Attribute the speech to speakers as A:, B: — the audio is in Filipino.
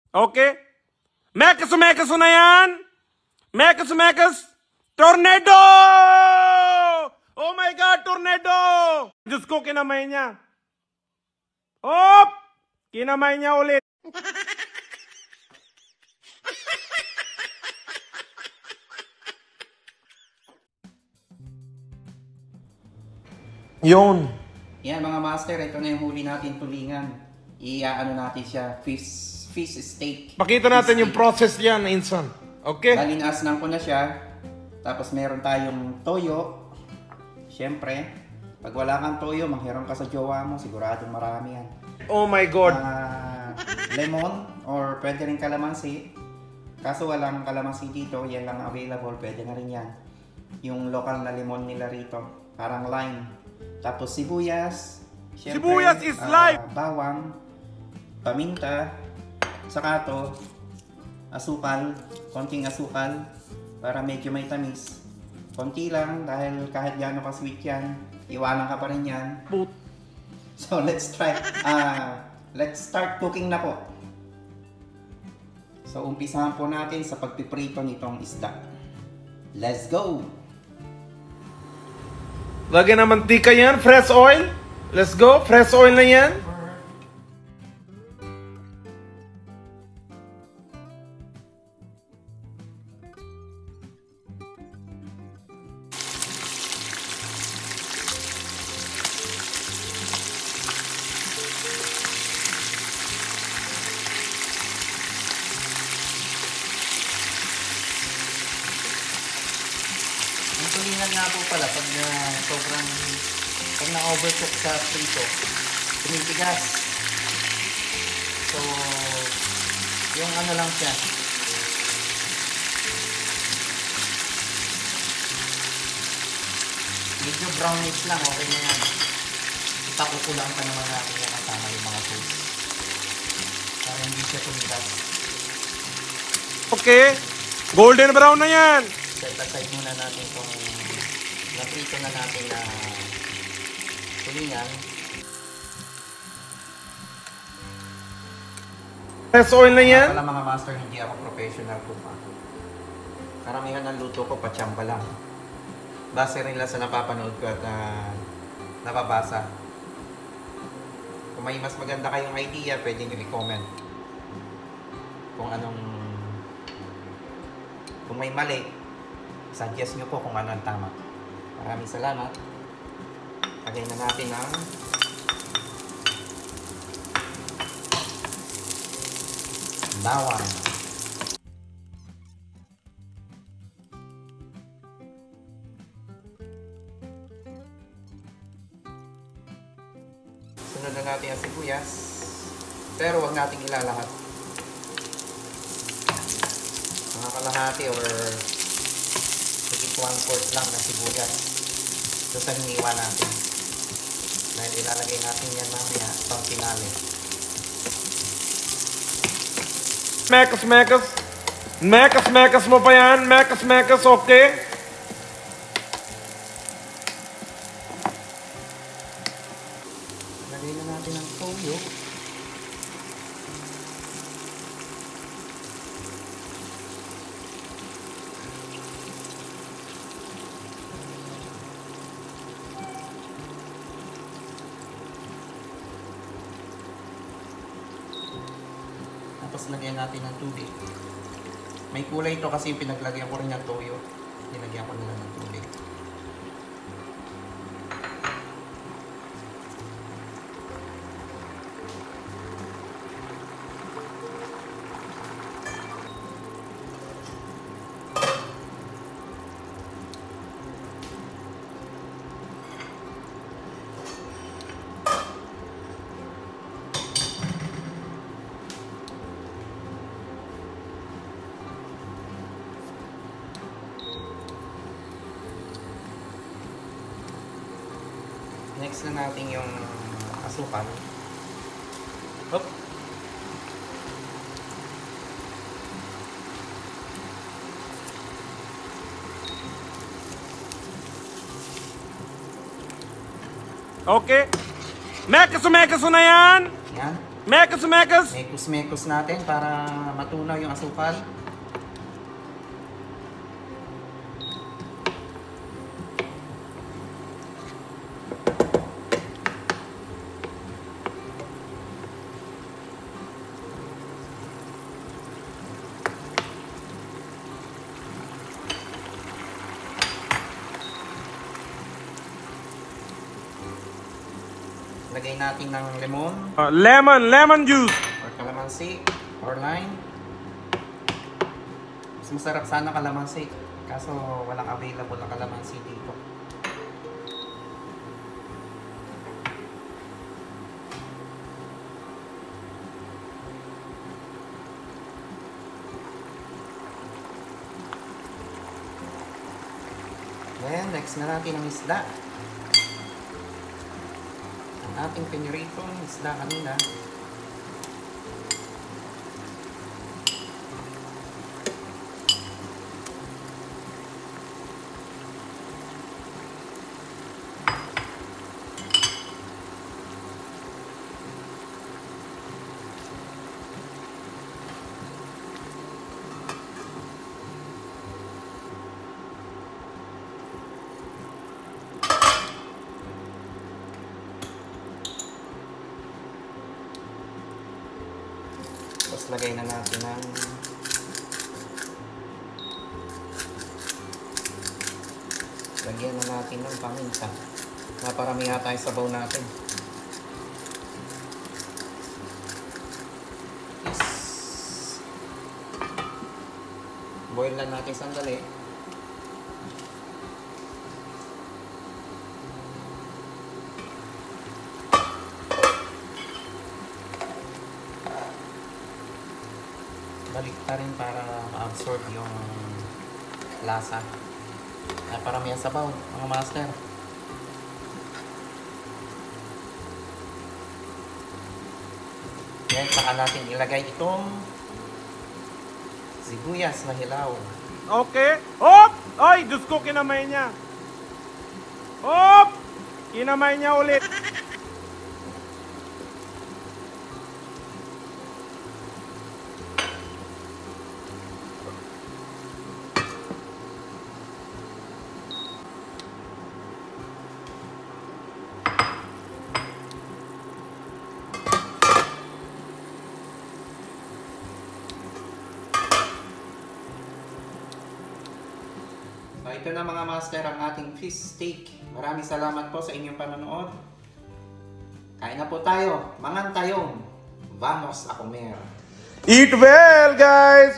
A: Okay? Mekas na yan! Mekas! Tornado! Oh my God, tornado! Diyos ko, kinamay niya. Hop! Kinamay niya ulit. Yun.
B: Yan mga master, ito na yung huli natin tulingan. Iaano natin siya, fish steak.
A: Pakita natin yung process yan, Insan. Okay?
B: Balinasnan ko na siya. Tapos meron tayong toyo. Siyempre, pag wala kang toyo, manghiram ka sa jowa mo, siguradong marami yan.
A: Oh my God.
B: Lemon, or pwede rin kalamansi. Kaso walang kalamansi dito, yan lang available, pwede na rin yan. Yung local na lemon nila rito, parang lime. Tapos sibuyas. Siyempre,
A: Sibuyas is life!
B: Bawang, paminta, saka to, asukal, konting asukal, para medyo may tamis. Konti lang, dahil kahit gaano ka sweet yan, iwanan ka pa rin yan. So let's try, let's start cooking na po. So umpisahan po natin sa pagpiprito nitong isda. Let's go!
A: Lagyan ng mantika yan, fresh oil. Let's go, fresh oil na yan.
B: Ang tulingan nga po pala, pag na-overcook sa prito, tumitigas. So, yung ano lang siya. Medyo brownish lang, okay na yan. Ipakukulaan pa naman natin yung kasama yung mga tools. Para hindi siya tumigas.
A: Okay. Golden brown na yan.
B: Set aside muna natin itong naprito na natin na tulingan.
A: Fresh oil na yan.
B: Pala mga master, hindi ako professional cook. Karamihan ng luto ko patsamba lang. Base rin lang sa napapanood ko at napabasa. Kung may mas maganda kayong idea, pwede nyo i-comment. Kung may mali, suggest nyo po kung ano ang tama. Maraming salamat. Lagay na natin ang bawang. Sunod na natin ang sibuyas. Pero huwag natin ilalahat. Mga kalahati or higit 1/4 lang na sibuyas. Ito sa hiniwa natin. Dahil ilalagay natin yan mamaya pang pinali.
A: Mekas mo pa yan. Mekas, okay?
B: Lagay na natin ang toyo. Tapos lagyan natin ng tubig. May kulay ito kasi pinaglagyan ko rin ng toyo. Nilagyan ko nila ng tubig. Next na natin yung asukal. Hop.
A: Okay. Mekas na yan.
B: Yan.
A: Mekos!
B: Mekos-mekos natin para matunaw yung asukal. Lagay natin ng lemon
A: Lemon juice.
B: or kalamansi or lime. Mas masarap sana kalamansi, kaso walang available na kalamansi dito. Then, next na natin ang isda. Ating piniritong isda kanina. Tapos lagay na natin ng lagyan na natin ng paminta. Naparami nga tayo sa sabaw natin. Yes. Boil lang natin sandali. Balik pa rin para ma-absorb yung lasa. Ay, parami ang sabaw, mga master. Yan, saka natin ilagay itong sibuyas na hilaw.
A: Okay. Hop! Ay, Diyos ko, kinamay niya. Hop! Kinamay niya ulit.
B: So, ito na mga master ang ating fish steak. Maraming salamat po sa inyong panonood. Kain na po tayo. Mangan tayong. Vamos a comer.
A: Eat well, guys!